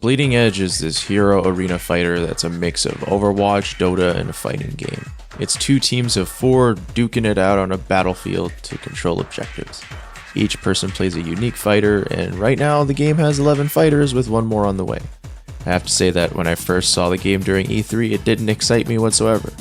Bleeding Edge is this hero arena fighter that's a mix of Overwatch, Dota, and a fighting game. It's 2 teams of 4 duking it out on a battlefield to control objectives. Each person plays a unique fighter, and right now the game has 11 fighters with 1 more on the way. I have to say that when I first saw the game during E3, it didn't excite me whatsoever.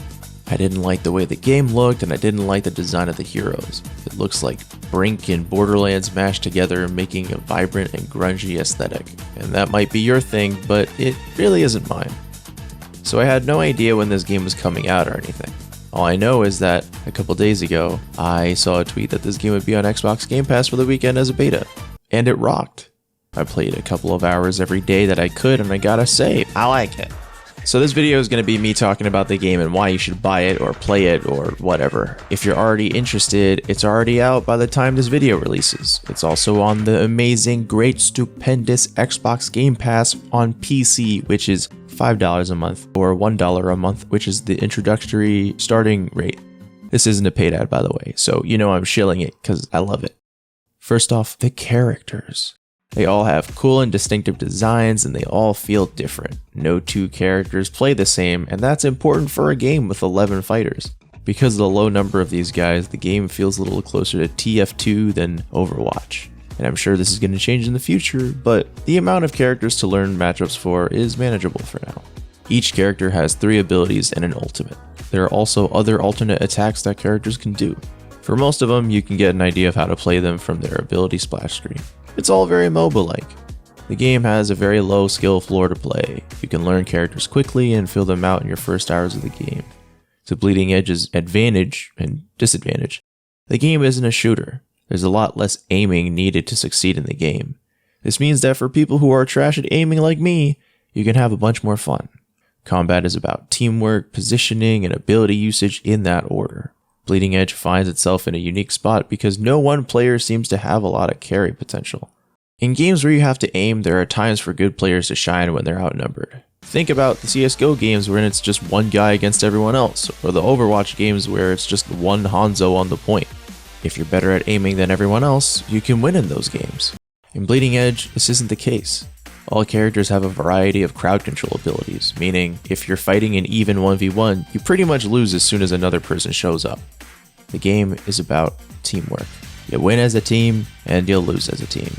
I didn't like the way the game looked, and I didn't like the design of the heroes. It looks like Brink and Borderlands mashed together, making a vibrant and grungy aesthetic. And that might be your thing, but it really isn't mine. So I had no idea when this game was coming out or anything. All I know is that a couple days ago, I saw a tweet that this game would be on Xbox Game Pass for the weekend as a beta. And it rocked. I played a couple of hours every day that I could, and I gotta say, I like it. So this video is going to be me talking about the game and why you should buy it or play it or whatever. If you're already interested, it's already out by the time this video releases. It's also on the amazing, great, stupendous Xbox Game Pass on PC, which is $5 a month or $1 a month, which is the introductory starting rate. This isn't a paid ad, by the way, so you know I'm shilling it because I love it. First off, the characters. They all have cool and distinctive designs, and they all feel different. No 2 characters play the same, and that's important for a game with 11 fighters. Because of the low number of these guys, the game feels a little closer to TF2 than Overwatch. And I'm sure this is going to change in the future, but the amount of characters to learn matchups for is manageable for now. Each character has 3 abilities and an ultimate. There are also other alternate attacks that characters can do. For most of them, you can get an idea of how to play them from their ability splash screen. It's all very MOBA-like. The game has a very low skill floor to play. You can learn characters quickly and fill them out in your first hours of the game. To Bleeding Edge's advantage and disadvantage, the game isn't a shooter. There's a lot less aiming needed to succeed in the game. This means that for people who are trash at aiming like me, you can have a bunch more fun. Combat is about teamwork, positioning, and ability usage in that order. Bleeding Edge finds itself in a unique spot because no one player seems to have a lot of carry potential. In games where you have to aim, there are times for good players to shine when they're outnumbered. Think about the CSGO games where it's just one guy against everyone else, or the Overwatch games where it's just one Hanzo on the point. If you're better at aiming than everyone else, you can win in those games. In Bleeding Edge, this isn't the case. All characters have a variety of crowd control abilities, meaning if you're fighting an even 1v1, you pretty much lose as soon as another person shows up. The game is about teamwork. You'll win as a team, and you'll lose as a team.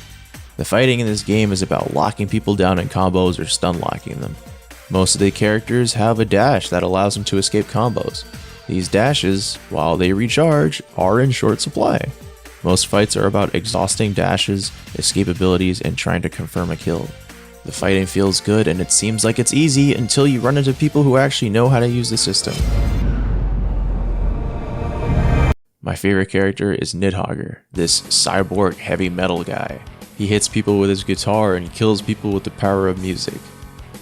The fighting in this game is about locking people down in combos or stun locking them. Most of the characters have a dash that allows them to escape combos. These dashes, while they recharge, are in short supply. Most fights are about exhausting dashes, escape abilities, and trying to confirm a kill. The fighting feels good, and it seems like it's easy until you run into people who actually know how to use the system. My favorite character is Nidhogger, this cyborg heavy metal guy. He hits people with his guitar and kills people with the power of music.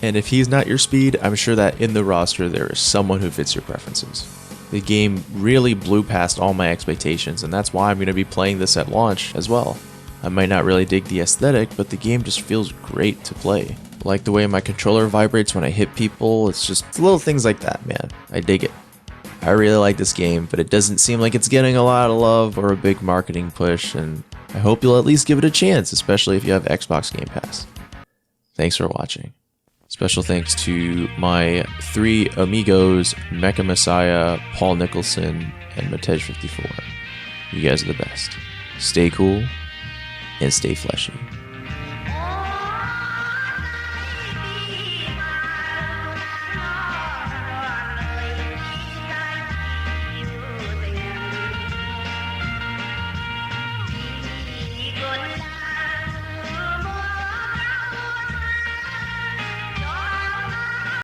And if he's not your speed, I'm sure that in the roster there is someone who fits your preferences. The game really blew past all my expectations, and that's why I'm going to be playing this at launch as well. I might not really dig the aesthetic, but the game just feels great to play. I like the way my controller vibrates when I hit people. It's little things like that, man. I dig it. I really like this game, but it doesn't seem like it's getting a lot of love or a big marketing push, and I hope you'll at least give it a chance, especially if you have Xbox Game Pass. Thanks for watching. Special thanks to my 3 amigos, Mecha Messiah, Paul Nicholson, and Matej54. You guys are the best. Stay cool and stay fleshy.